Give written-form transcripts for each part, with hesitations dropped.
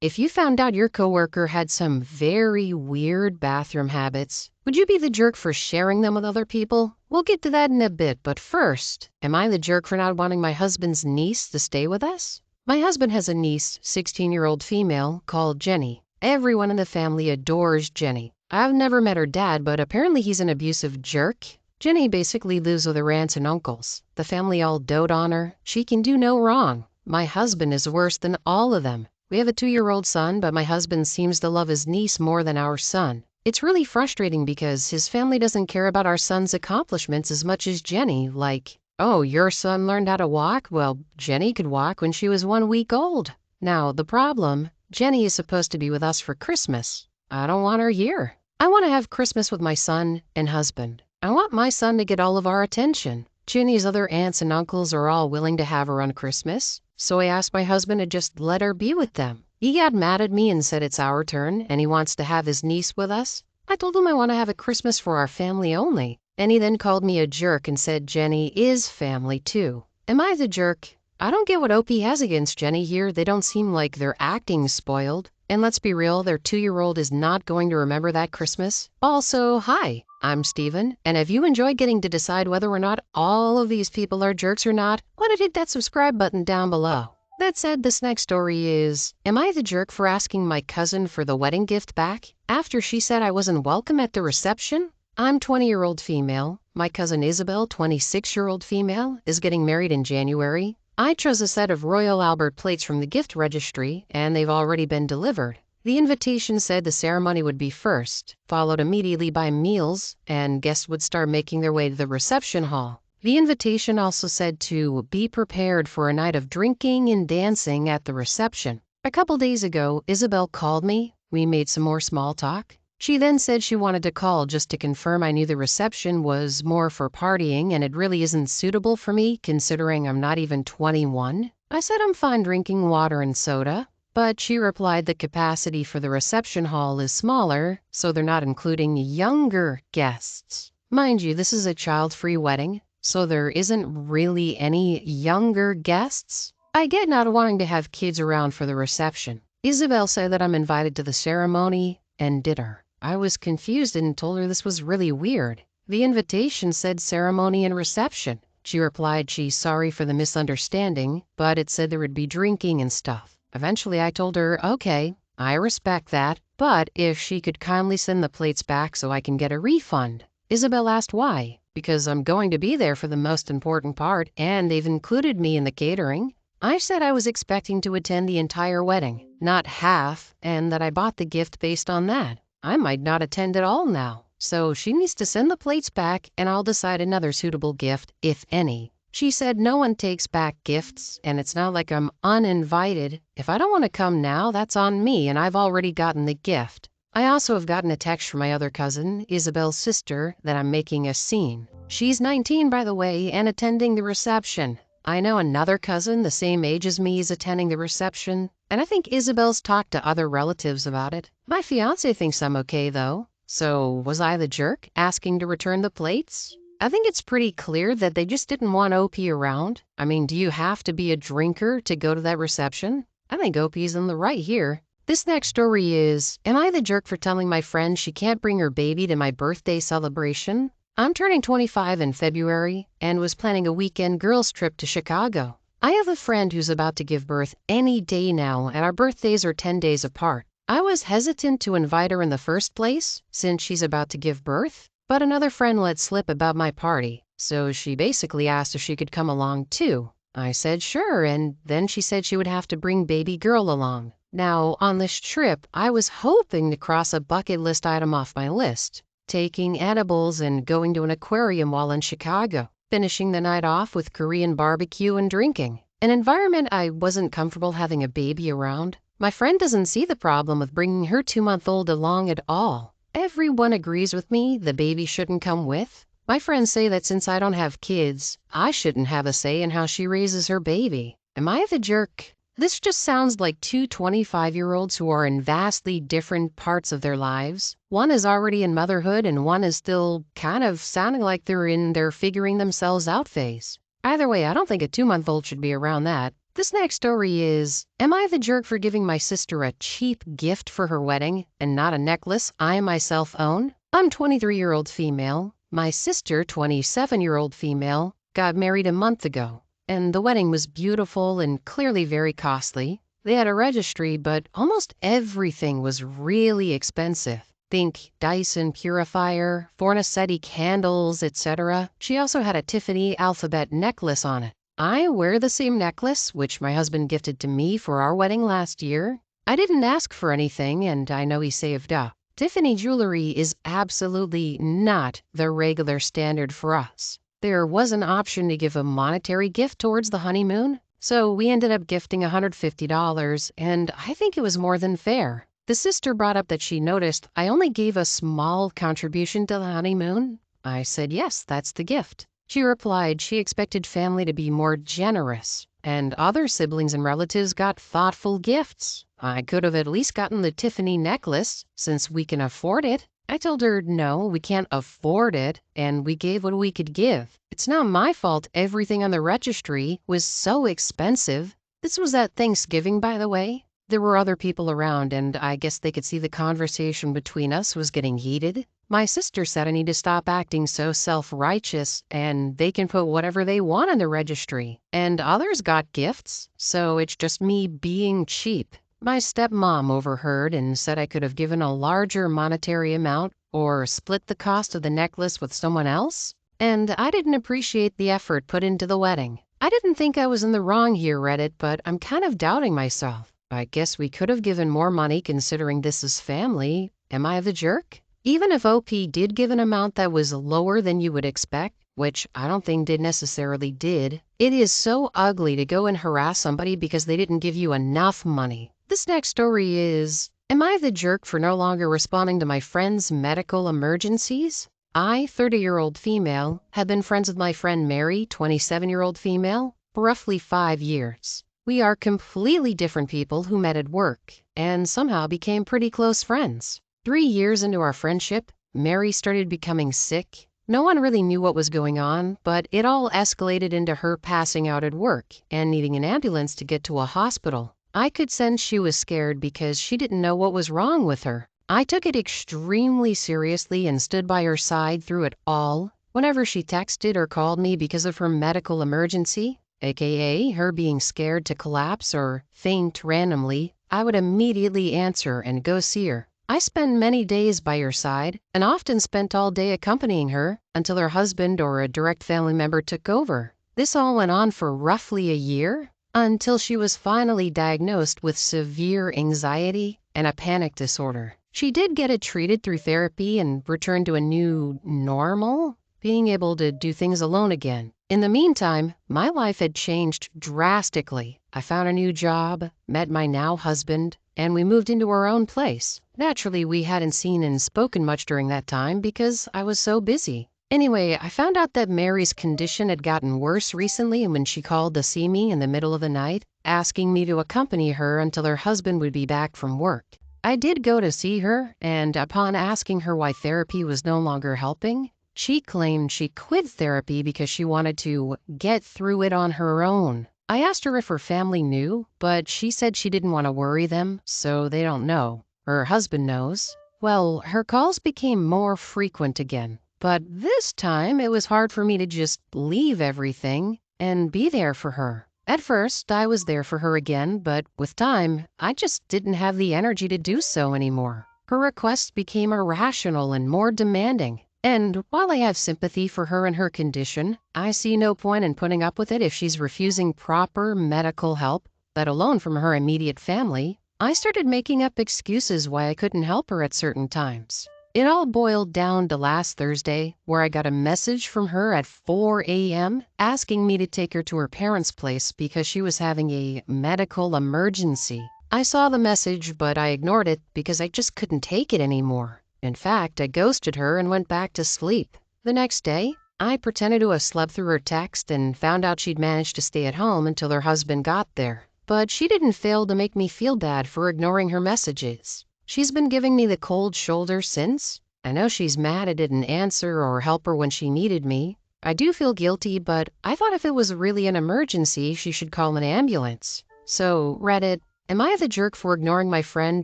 If you found out your coworker had some very weird bathroom habits, would you be the jerk for sharing them with other people? We'll get to that in a bit, but first, am I the jerk for not wanting my husband's niece to stay with us? My husband has a niece, 16-year-old female, called Jenny. Everyone in the family adores Jenny. I've never met her dad, but apparently he's an abusive jerk. Jenny basically lives with her aunts and uncles. The family all dote on her. She can do no wrong. My husband is worse than all of them. We have a 2-year-old son, but my husband seems to love his niece more than our son. It's really frustrating because his family doesn't care about our son's accomplishments as much as Jenny. Like, oh, your son learned how to walk? Well, Jenny could walk when she was 1 week old. Now, the problem, Jenny is supposed to be with us for Christmas. I don't want her here. I want to have Christmas with my son and husband. I want my son to get all of our attention. Jenny's other aunts and uncles are all willing to have her on Christmas, so I asked my husband to just let her be with them. He got mad at me and said it's our turn and he wants to have his niece with us. I told him I want to have a Christmas for our family only, and he then called me a jerk and said Jenny is family too. Am I the jerk? I don't get what OP has against Jenny here. They don't seem like they're acting spoiled. And let's be real, their 2-year-old is not going to remember that Christmas. Also, hi, I'm Steven, and if you enjoy getting to decide whether or not all of these people are jerks or not, why don't you hit that subscribe button down below. That said, this next story is, am I the jerk for asking my cousin for the wedding gift back after she said I wasn't welcome at the reception? I'm 20-year-old female. My cousin Isabel, 26-year-old female, is getting married in January. I chose a set of Royal Albert plates from the gift registry, and they've already been delivered. The invitation said the ceremony would be first, followed immediately by meals, and guests would start making their way to the reception hall. The invitation also said to be prepared for a night of drinking and dancing at the reception. A couple days ago, Isabel called me. We made some more small talk. She then said she wanted to call just to confirm I knew the reception was more for partying and it really isn't suitable for me considering I'm not even 21. I said I'm fine drinking water and soda, but she replied the capacity for the reception hall is smaller, so they're not including younger guests. Mind you, this is a child-free wedding, so there isn't really any younger guests. I get not wanting to have kids around for the reception. Isabel said that I'm invited to the ceremony and dinner. I was confused and told her this was really weird. The invitation said ceremony and reception. She replied she's sorry for the misunderstanding, but it said there would be drinking and stuff. Eventually I told her, okay, I respect that, but if she could kindly send the plates back so I can get a refund. Isabel asked why. Because I'm going to be there for the most important part, and they've included me in the catering. I said I was expecting to attend the entire wedding, not half, and that I bought the gift based on that. I might not attend at all now, so she needs to send the plates back and I'll decide another suitable gift, if any. She said no one takes back gifts, and it's not like I'm uninvited. If I don't want to come now, that's on me, and I've already gotten the gift. I also have gotten a text from my other cousin, Isabel's sister, that I'm making a scene. She's 19, by the way, and attending the reception. I know another cousin the same age as me is attending the reception, and I think Isabel's talked to other relatives about it. My fiance thinks I'm okay, though. So, was I the jerk, asking to return the plates? I think it's pretty clear that they just didn't want OP around. I mean, do you have to be a drinker to go to that reception? I think OP's in the right here. This next story is, am I the jerk for telling my friend she can't bring her baby to my birthday celebration? I'm turning 25 in February and was planning a weekend girls trip to Chicago. I have a friend who's about to give birth any day now, and our birthdays are 10 days apart. I was hesitant to invite her in the first place, since she's about to give birth, but another friend let slip about my party, so she basically asked if she could come along too. I said sure, and then she said she would have to bring baby girl along. Now, on this trip, I was hoping to cross a bucket list item off my list. Taking edibles and going to an aquarium while in Chicago, finishing the night off with Korean barbecue and drinking. An environment I wasn't comfortable having a baby around. My friend doesn't see the problem with bringing her 2-month-old along at all. Everyone agrees with me the baby shouldn't come with. My friends say that since I don't have kids, I shouldn't have a say in how she raises her baby. Am I the jerk? This just sounds like two 25-year-olds who are in vastly different parts of their lives. One is already in motherhood and one is still kind of sounding like they're in their figuring themselves out phase. Either way, I don't think a 2-month-old should be around that. This next story is, am I the jerk for giving my sister a cheap gift for her wedding and not a necklace I myself own? I'm 23-year-old female. My sister, 27-year-old female, got married a month ago, and the wedding was beautiful and clearly very costly. They had a registry, but almost everything was really expensive. Think Dyson purifier, Fornasetti candles, etc. She also had a Tiffany alphabet necklace on it. I wear the same necklace, which my husband gifted to me for our wedding last year. I didn't ask for anything, and I know he saved up. Tiffany jewelry is absolutely not the regular standard for us. There was an option to give a monetary gift towards the honeymoon, so we ended up gifting $150, and I think it was more than fair. The sister brought up that she noticed I only gave a small contribution to the honeymoon. I said, yes, that's the gift. She replied she expected family to be more generous, and other siblings and relatives got thoughtful gifts. I could have at least gotten the Tiffany necklace, since we can afford it. I told her, no, we can't afford it, and we gave what we could give. It's not my fault everything on the registry was so expensive. This was at Thanksgiving, by the way. There were other people around, and I guess they could see the conversation between us was getting heated. My sister said I need to stop acting so self-righteous, and they can put whatever they want on the registry. And others got gifts, so it's just me being cheap. My stepmom overheard and said I could have given a larger monetary amount or split the cost of the necklace with someone else. And I didn't appreciate the effort put into the wedding. I didn't think I was in the wrong here, Reddit, but I'm kind of doubting myself. I guess we could have given more money considering this is family. Am I the jerk? Even if OP did give an amount that was lower than you would expect, which I don't think they necessarily did, it is so ugly to go and harass somebody because they didn't give you enough money. This next story is, am I the jerk for no longer responding to my friend's medical emergencies? I, 30-year-old female, have been friends with my friend Mary, 27-year-old female, for roughly 5 years. We are completely different people who met at work and somehow became pretty close friends. 3 years into our friendship, Mary started becoming sick. No one really knew what was going on, but it all escalated into her passing out at work and needing an ambulance to get to a hospital. I could sense she was scared because she didn't know what was wrong with her. I took it extremely seriously and stood by her side through it all. Whenever she texted or called me because of her medical emergency, aka her being scared to collapse or faint randomly, I would immediately answer and go see her. I spent many days by her side and often spent all day accompanying her until her husband or a direct family member took over. This all went on for roughly a year until she was finally diagnosed with severe anxiety and a panic disorder. She did get it treated through therapy and returned to a new normal, being able to do things alone again. In the meantime, my life had changed drastically. I found a new job, met my now husband, and we moved into our own place. Naturally, we hadn't seen and spoken much during that time because I was so busy. Anyway, I found out that Mary's condition had gotten worse recently when she called to see me in the middle of the night, asking me to accompany her until her husband would be back from work. I did go to see her, and upon asking her why therapy was no longer helping, she claimed she quit therapy because she wanted to get through it on her own. I asked her if her family knew, but she said she didn't want to worry them, so they don't know. Her husband knows. Well, her calls became more frequent again, but this time it was hard for me to just leave everything and be there for her. At first, I was there for her again, but with time, I just didn't have the energy to do so anymore. Her requests became irrational and more demanding. And while I have sympathy for her and her condition, I see no point in putting up with it if she's refusing proper medical help, let alone from her immediate family. I started making up excuses why I couldn't help her at certain times. It all boiled down to last Thursday, where I got a message from her at 4 a.m. asking me to take her to her parents' place because she was having a medical emergency. I saw the message, but I ignored it because I just couldn't take it anymore. In fact, I ghosted her and went back to sleep. The next day, I pretended to have slept through her text and found out she'd managed to stay at home until her husband got there. But she didn't fail to make me feel bad for ignoring her messages. She's been giving me the cold shoulder since. I know she's mad I didn't answer or help her when she needed me, I do feel guilty, but I thought if it was really an emergency, she should call an ambulance. So, Reddit, am I the jerk for ignoring my friend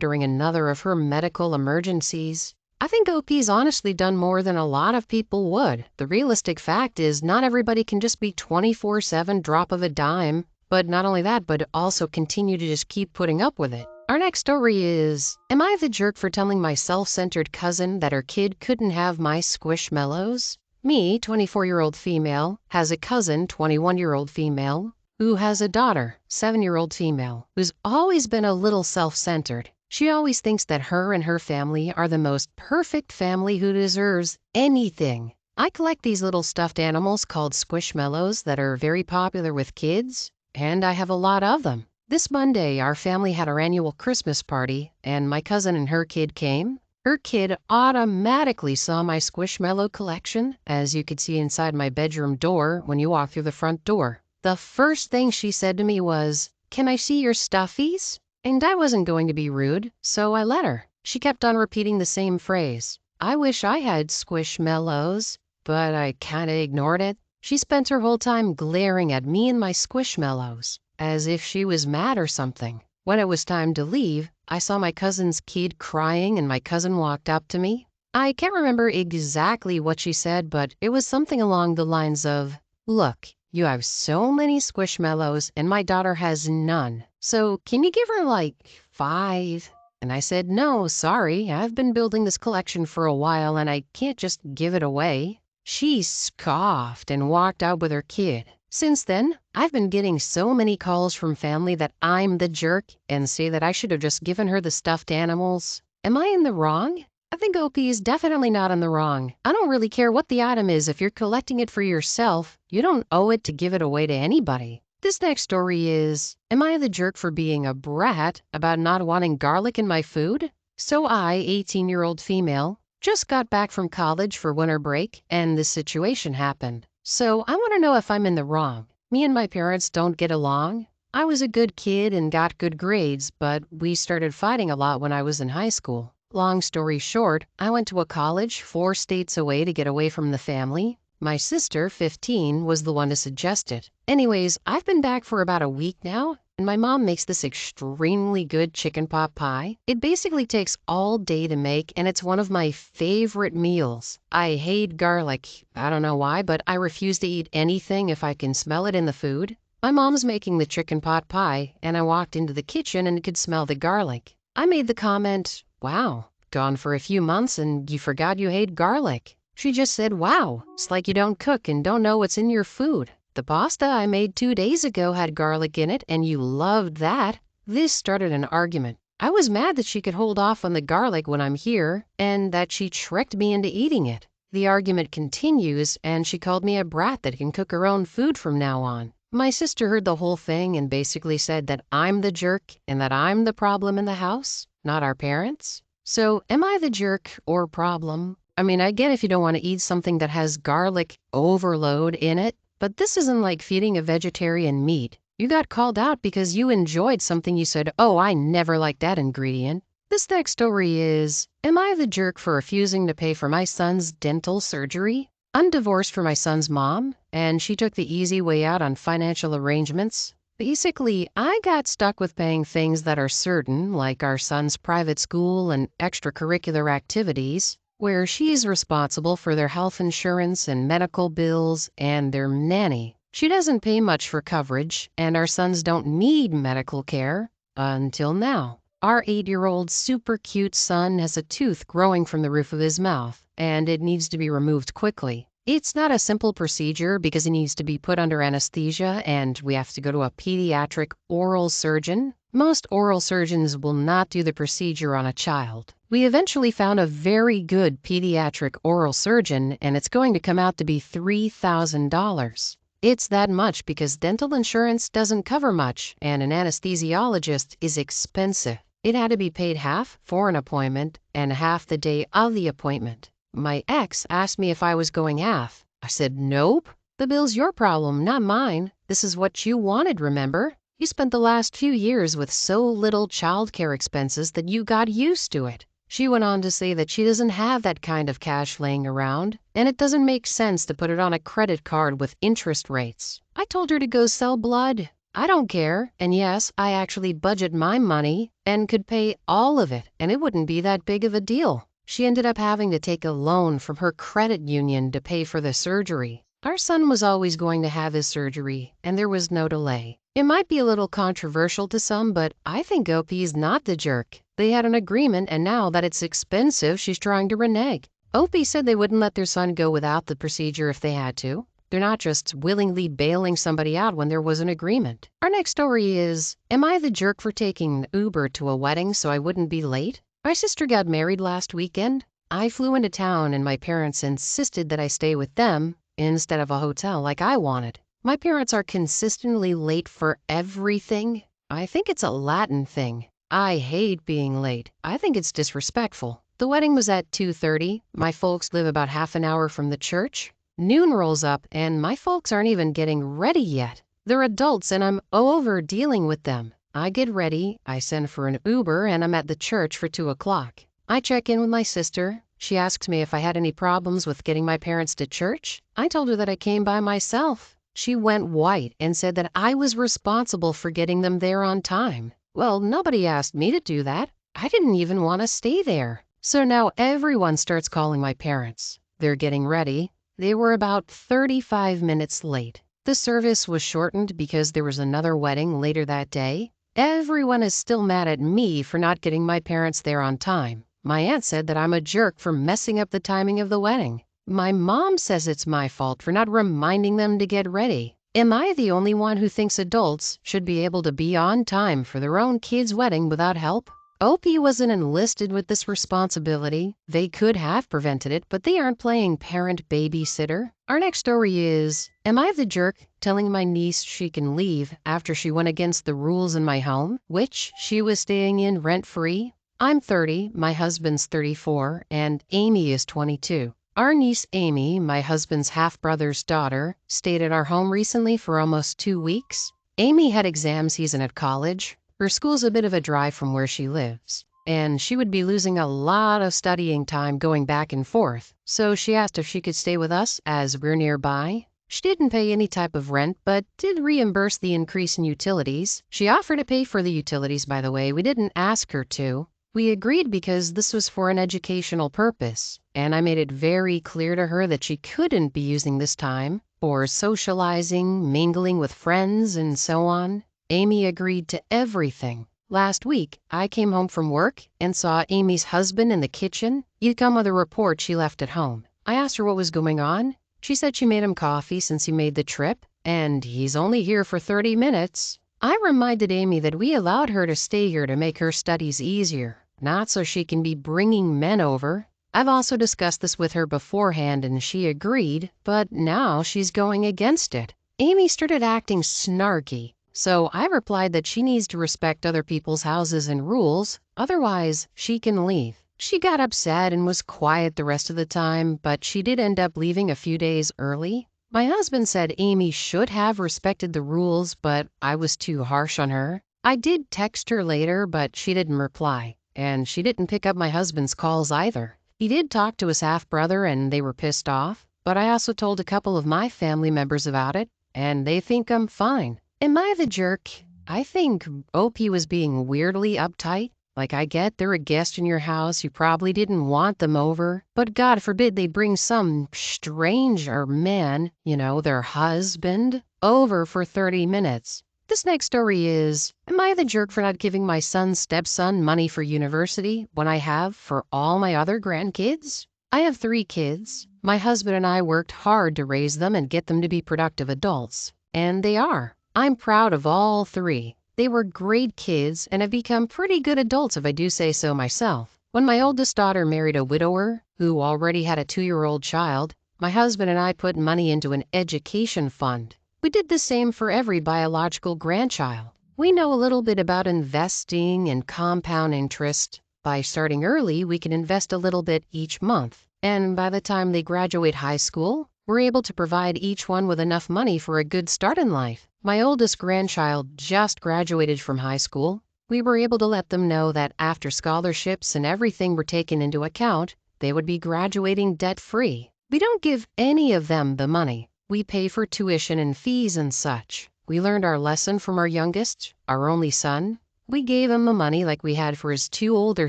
during another of her medical emergencies? I think OP's honestly done more than a lot of people would. The realistic fact is not everybody can just be 24/7 drop of a dime. But not only that, but also continue to just keep putting up with it. Our next story is, am I the jerk for telling my self-centered cousin that her kid couldn't have my Squishmallows? Me, 24-year-old female, has a cousin, 21-year-old female, who has a daughter, 7-year-old female, who's always been a little self-centered. She always thinks that her and her family are the most perfect family who deserves anything. I collect these little stuffed animals called Squishmallows that are very popular with kids, and I have a lot of them. This Monday, our family had our annual Christmas party, and my cousin and her kid came. Her kid automatically saw my Squishmallow collection, as you could see inside my bedroom door when you walk through the front door. The first thing she said to me was, "Can I see your stuffies?" And I wasn't going to be rude, so I let her. She kept on repeating the same phrase. I wish I had Squishmallows, but I kinda ignored it. She spent her whole time glaring at me and my Squishmallows, as if she was mad or something. When it was time to leave, I saw my cousin's kid crying and my cousin walked up to me. I can't remember exactly what she said, but it was something along the lines of, "Look, you have so many Squishmallows and my daughter has none. So can you give her like 5?" And I said, "No, sorry, I've been building this collection for a while and I can't just give it away." She scoffed and walked out with her kid. Since then, I've been getting so many calls from family that I'm the jerk and say that I should have just given her the stuffed animals. Am I in the wrong? I think OP is definitely not in the wrong. I don't really care what the item is. If you're collecting it for yourself, you don't owe it to give it away to anybody. This next story is, am I the jerk for being a brat about not wanting garlic in my food? So I, 18-year-old female, just got back from college for winter break, and this situation happened. So I want to know if I'm in the wrong. Me and my parents don't get along. I was a good kid and got good grades, but we started fighting a lot when I was in high school. Long story short, I went to a college 4 states away to get away from the family. My sister, 15, was the one to suggest it. Anyways, I've been back for about a week now, and my mom makes this extremely good chicken pot pie. It basically takes all day to make, and it's one of my favorite meals. I hate garlic. I don't know why, but I refuse to eat anything if I can smell it in the food. My mom's making the chicken pot pie, and I walked into the kitchen and could smell the garlic. I made the comment, "Wow, gone for a few months and you forgot you hate garlic." She just said, "Wow, it's like you don't cook and don't know what's in your food. The pasta I made 2 days ago had garlic in it and you loved that." This started an argument. I was mad that she could hold off on the garlic when I'm here and that she tricked me into eating it. The argument continues and she called me a brat that can cook her own food from now on. My sister heard the whole thing and basically said that I'm the jerk and that I'm the problem in the house, not our parents. So am I the jerk or problem? I mean, I get if you don't want to eat something that has garlic overload in it, but this isn't like feeding a vegetarian meat. You got called out because you enjoyed something you said, "Oh, I never liked that ingredient." This next story is, am I the jerk for refusing to pay for my son's dental surgery? I'm divorced from my son's mom, and she took the easy way out on financial arrangements. Basically, I got stuck with paying things that are certain, like our son's private school and extracurricular activities, where she's responsible for their health insurance and medical bills and their nanny. She doesn't pay much for coverage, and our sons don't need medical care until now. Our 8-year-old super cute son has a tooth growing from the roof of his mouth, and it needs to be removed quickly. It's not a simple procedure because he needs to be put under anesthesia, and we have to go to a pediatric oral surgeon. Most oral surgeons will not do the procedure on a child. We eventually found a very good pediatric oral surgeon, and it's going to come out to be $3,000. It's that much because dental insurance doesn't cover much, and an anesthesiologist is expensive. It had to be paid half for an appointment and half the day of the appointment. My ex asked me if I was going half. I said, "Nope. The bill's your problem, not mine. This is what you wanted, remember? You spent the last few years with so little childcare expenses that you got used to it. She went on to say that she doesn't have that kind of cash laying around, and it doesn't make sense to put it on a credit card with interest rates. I told her to go sell blood. I don't care, and yes, I actually budget my money and could pay all of it, and it wouldn't be that big of a deal. She ended up having to take a loan from her credit union to pay for the surgery. Our son was always going to have his surgery, and there was no delay. It might be a little controversial to some, but I think OP's not the jerk. They had an agreement, and now that it's expensive, she's trying to renege. OP said they wouldn't let their son go without the procedure if they had to. They're not just willingly bailing somebody out when there was an agreement. Our next story is, am I the jerk for taking an Uber to a wedding so I wouldn't be late? My sister got married last weekend. I flew into town and my parents insisted that I stay with them instead of a hotel like I wanted. My parents are consistently late for everything. I think it's a Latin thing. I hate being late. I think it's disrespectful. The wedding was at 2:30. My folks live about half an hour from the church. Noon rolls up and my folks aren't even getting ready yet. They're adults and I'm over dealing with them. I get ready, I send for an Uber, and I'm at the church for 2 o'clock. I check in with my sister. She asks me if I had any problems with getting my parents to church. I told her that I came by myself. She went white and said that I was responsible for getting them there on time. Well, nobody asked me to do that. I didn't even want to stay there. So now everyone starts calling my parents. They're getting ready. They were about 35 minutes late. The service was shortened because there was another wedding later that day. Everyone is still mad at me for not getting my parents there on time. My aunt said that I'm a jerk for messing up the timing of the wedding. My mom says it's my fault for not reminding them to get ready. Am I the only one who thinks adults should be able to be on time for their own kid's wedding without help? OP wasn't enlisted with this responsibility. They could have prevented it, but they aren't playing parent babysitter. Our next story is, am I the jerk telling my niece she can leave after she went against the rules in my home, which she was staying in rent-free? I'm 30, my husband's 34, and Amy is 22. Our niece Amy, my husband's half-brother's daughter, stayed at our home recently for almost 2 weeks. Amy had exam season at college. Her school's a bit of a drive from where she lives, and she would be losing a lot of studying time going back and forth, so she asked if she could stay with us as we're nearby. She didn't pay any type of rent, but did reimburse the increase in utilities. She offered to pay for the utilities, by the way. We didn't ask her to. We agreed because this was for an educational purpose, and I made it very clear to her that she couldn't be using this time for socializing, mingling with friends, and so on. Amy agreed to everything. Last week, I came home from work and saw Amy's husband in the kitchen. He'd come with a report she left at home. I asked her what was going on. She said she made him coffee since he made the trip, and he's only here for 30 minutes. I reminded Amy that we allowed her to stay here to make her studies easier, not so she can be bringing men over. I've also discussed this with her beforehand and she agreed, but now she's going against it. Amy started acting snarky. So I replied that she needs to respect other people's houses and rules, otherwise she can leave. She got upset and was quiet the rest of the time, but she did end up leaving a few days early. My husband said Amy should have respected the rules, but I was too harsh on her. I did text her later, but she didn't reply, and she didn't pick up my husband's calls either. He did talk to his half-brother and they were pissed off, but I also told a couple of my family members about it, and they think I'm fine. Am I the jerk? I think OP was being weirdly uptight. Like, I get they're a guest in your house, you probably didn't want them over, but God forbid they bring some stranger man, their husband, over for 30 minutes. This next story is, am I the jerk for not giving my son's stepson money for university when I have for all my other grandkids? I have 3 kids. My husband and I worked hard to raise them and get them to be productive adults, and they are. I'm proud of all 3. They were great kids and have become pretty good adults if I do say so myself. When my oldest daughter married a widower who already had a 2-year-old child, my husband and I put money into an education fund. We did the same for every biological grandchild. We know a little bit about investing and compound interest. By starting early, we can invest a little bit each month. And by the time they graduate high school, we're able to provide each one with enough money for a good start in life. My oldest grandchild just graduated from high school. We were able to let them know that after scholarships and everything were taken into account, they would be graduating debt-free. We don't give any of them the money. We pay for tuition and fees and such. We learned our lesson from our youngest, our only son. We gave him the money like we had for his 2 older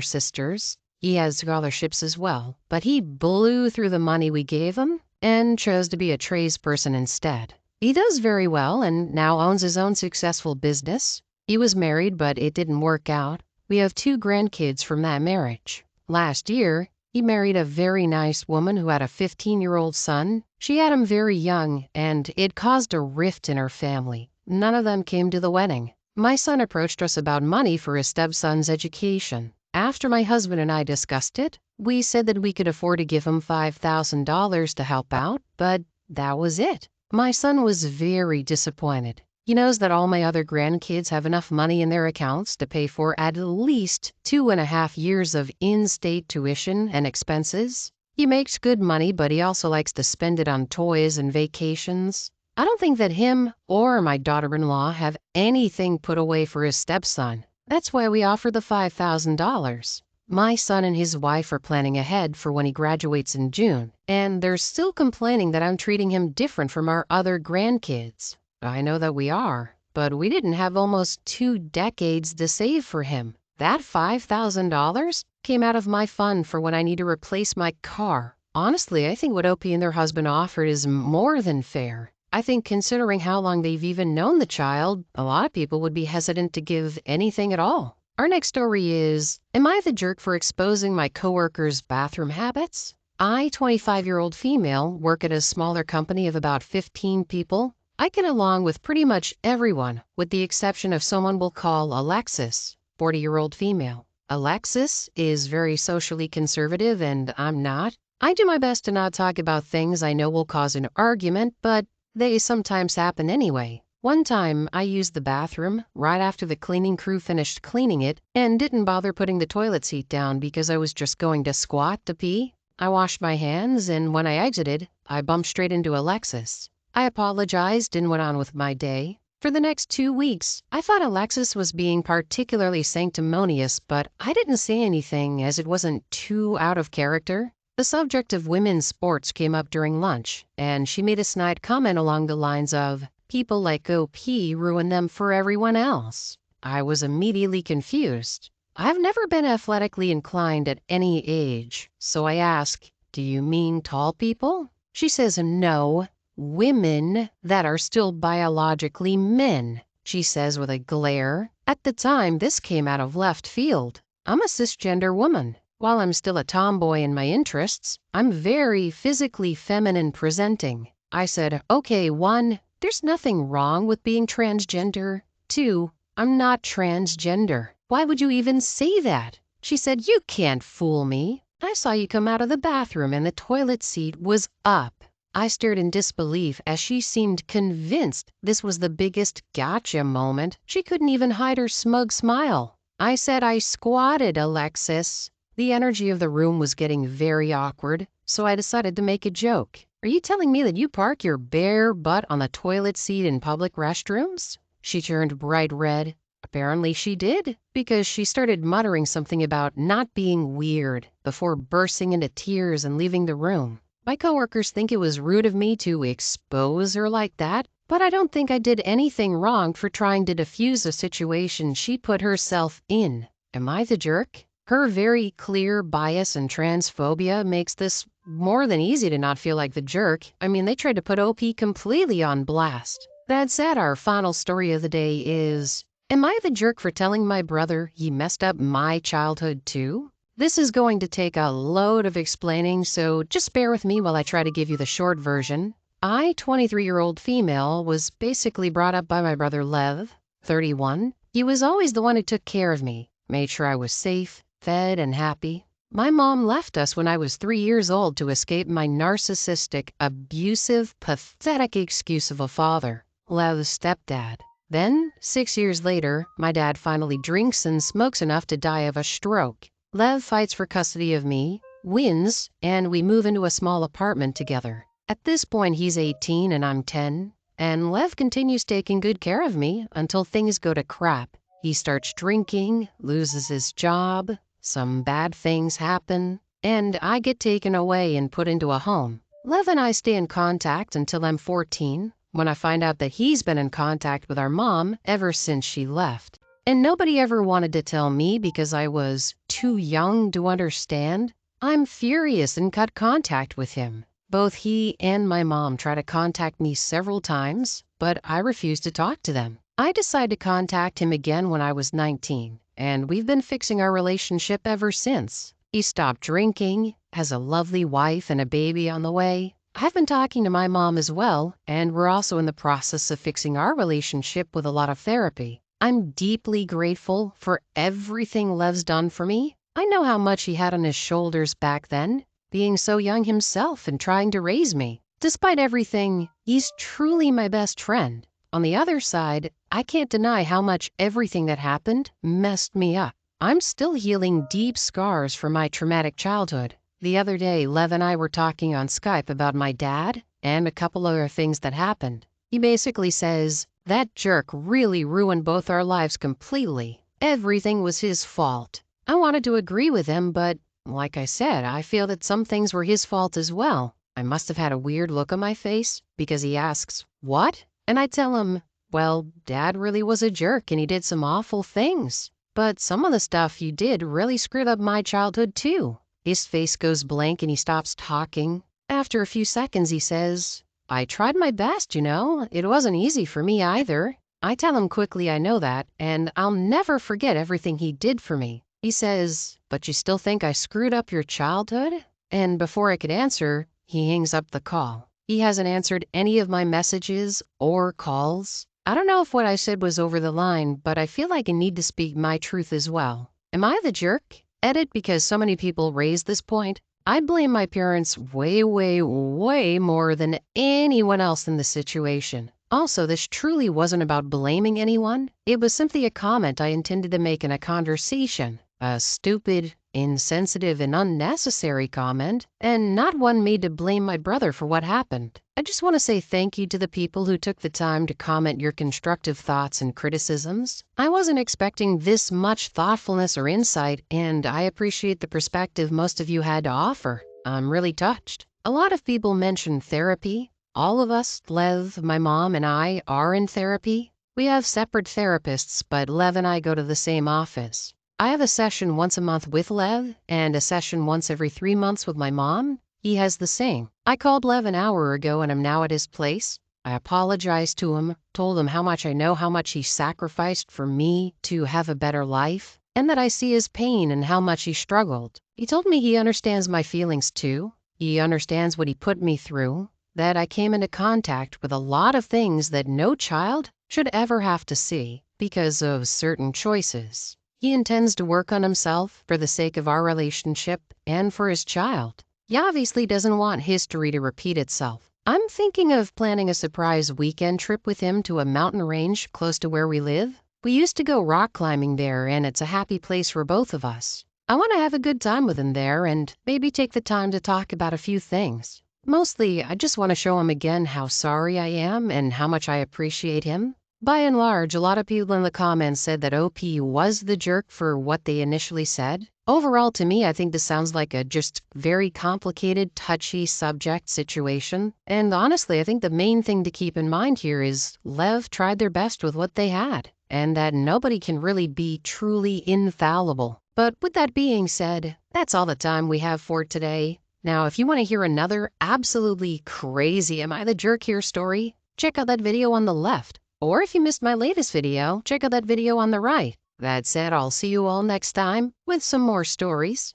sisters. He has scholarships as well, but he blew through the money we gave him and chose to be a tradesperson instead. He does very well and now owns his own successful business. He was married, but it didn't work out. We have 2 grandkids from that marriage. Last year, he married a very nice woman who had a 15-year-old son. She had him very young, and it caused a rift in her family. None of them came to the wedding. My son approached us about money for his stepson's education. After my husband and I discussed it, we said that we could afford to give him $5,000 to help out, but that was it. My son was very disappointed. He knows that all my other grandkids have enough money in their accounts to pay for at least 2.5 years of in-state tuition and expenses. He makes good money, but he also likes to spend it on toys and vacations. I don't think that him or my daughter-in-law have anything put away for his stepson. That's why we offer the $5,000. My son and his wife are planning ahead for when he graduates in June, and they're still complaining that I'm treating him different from our other grandkids. I know that we are, but we didn't have almost 2 decades to save for him. That $5,000 came out of my fund for when I need to replace my car. Honestly, I think what Opie and their husband offered is more than fair. I think considering how long they've even known the child, a lot of people would be hesitant to give anything at all. Our next story is, am I the jerk for exposing my coworkers' bathroom habits? I, 25-year-old female, work at a smaller company of about 15 people. I get along with pretty much everyone, with the exception of someone we'll call Alexis, 40-year-old female. Alexis is very socially conservative and I'm not. I do my best to not talk about things I know will cause an argument, but they sometimes happen anyway. One time, I used the bathroom right after the cleaning crew finished cleaning it and didn't bother putting the toilet seat down because I was just going to squat to pee. I washed my hands and when I exited, I bumped straight into Alexis. I apologized and went on with my day. For the next 2 weeks, I thought Alexis was being particularly sanctimonious, but I didn't say anything as it wasn't too out of character. The subject of women's sports came up during lunch, and she made a snide comment along the lines of, "People like OP ruin them for everyone else." I was immediately confused. I've never been athletically inclined at any age, so I ask, "Do you mean tall people?" She says no. "Women that are still biologically men," she says with a glare. At the time, this came out of left field. I'm a cisgender woman. While I'm still a tomboy in my interests, I'm very physically feminine presenting. I said, okay, 1, there's nothing wrong with being transgender. 2, I'm not transgender. Why would you even say that? She said, you can't fool me. I saw you come out of the bathroom and the toilet seat was up. I stared in disbelief as she seemed convinced this was the biggest gotcha moment. She couldn't even hide her smug smile. I said I squatted, Alexis. The energy of the room was getting very awkward, so I decided to make a joke. Are you telling me that you park your bare butt on the toilet seat in public restrooms? She turned bright red. Apparently she did, because she started muttering something about not being weird before bursting into tears and leaving the room. My coworkers think it was rude of me to expose her like that, but I don't think I did anything wrong for trying to defuse a situation she put herself in. Am I the jerk? Her very clear bias and transphobia makes this more than easy to not feel like the jerk. I mean, they tried to put OP completely on blast. That said, our final story of the day is, am I the jerk for telling my brother he messed up my childhood too? This is going to take a load of explaining, so just bear with me while I try to give you the short version. I, 23-year-old female, was basically brought up by my brother Lev, 31. He was always the one who took care of me, made sure I was safe, fed, and happy. My mom left us when I was 3 years old to escape my narcissistic, abusive, pathetic excuse of a father, Lev's stepdad. Then, 6 years later, my dad finally drinks and smokes enough to die of a stroke. Lev fights for custody of me, wins, and we move into a small apartment together. At this point, he's 18 and I'm 10, and Lev continues taking good care of me until things go to crap. He starts drinking, loses his job, some bad things happen, and I get taken away and put into a home. Lev and I stay in contact until I'm 14, when I find out that he's been in contact with our mom ever since she left. And nobody ever wanted to tell me because I was too young to understand. I'm furious and cut contact with him. Both he and my mom try to contact me several times, but I refuse to talk to them. I decided to contact him again when I was 19, and we've been fixing our relationship ever since. He stopped drinking, has a lovely wife and a baby on the way. I've been talking to my mom as well, and we're also in the process of fixing our relationship with a lot of therapy. I'm deeply grateful for everything Lev's done for me. I know how much he had on his shoulders back then, being so young himself and trying to raise me. Despite everything, he's truly my best friend. On the other side, I can't deny how much everything that happened messed me up. I'm still healing deep scars from my traumatic childhood. The other day, Lev and I were talking on Skype about my dad and a couple other things that happened. He basically says, "That jerk really ruined both our lives completely. Everything was his fault." I wanted to agree with him, but like I said, I feel that some things were his fault as well. I must have had a weird look on my face because he asks, "What?" And I tell him, well, Dad really was a jerk and he did some awful things. But some of the stuff he did really screwed up my childhood too. His face goes blank and he stops talking. After a few seconds, he says, "I tried my best, you know. It wasn't easy for me either." I tell him quickly I know that, and I'll never forget everything he did for me. He says, "But you still think I screwed up your childhood?" And before I could answer, he hangs up the call. He hasn't answered any of my messages or calls. I don't know if what I said was over the line, but I feel like I need to speak my truth as well. Am I the jerk? Edit, because so many people raise this point. I blame my parents way, way, way more than anyone else in the situation. Also, this truly wasn't about blaming anyone. It was simply a comment I intended to make in a conversation. A stupid, insensitive, and unnecessary comment, and not one made to blame my brother for what happened. I just want to say thank you to the people who took the time to comment your constructive thoughts and criticisms. I wasn't expecting this much thoughtfulness or insight, and I appreciate the perspective most of you had to offer. I'm really touched. A lot of people mention therapy. All of us, Lev, my mom, and I, are in therapy. We have separate therapists, but Lev and I go to the same office. I have a session once a month with Lev and a session once every 3 months with my mom. He has the same. I called Lev an hour ago and I'm now at his place. I apologized to him, told him how much I know how much he sacrificed for me to have a better life, and that I see his pain and how much he struggled. He told me he understands my feelings too. He understands what he put me through, that I came into contact with a lot of things that no child should ever have to see because of certain choices. He intends to work on himself for the sake of our relationship and for his child. He obviously doesn't want history to repeat itself. I'm thinking of planning a surprise weekend trip with him to a mountain range close to where we live. We used to go rock climbing there, and it's a happy place for both of us. I want to have a good time with him there and maybe take the time to talk about a few things. Mostly, I just want to show him again how sorry I am and how much I appreciate him. By and large, a lot of people in the comments said that OP was the jerk for what they initially said. Overall, to me, I think this sounds like a just very complicated, touchy subject situation. And honestly, I think the main thing to keep in mind here is Lev tried their best with what they had, and that nobody can really be truly infallible. But with that being said, that's all the time we have for today. Now, if you want to hear another absolutely crazy Am I the Jerk Here story, check out that video on the left. Or if you missed my latest video, check out that video on the right. That said, I'll see you all next time with some more stories.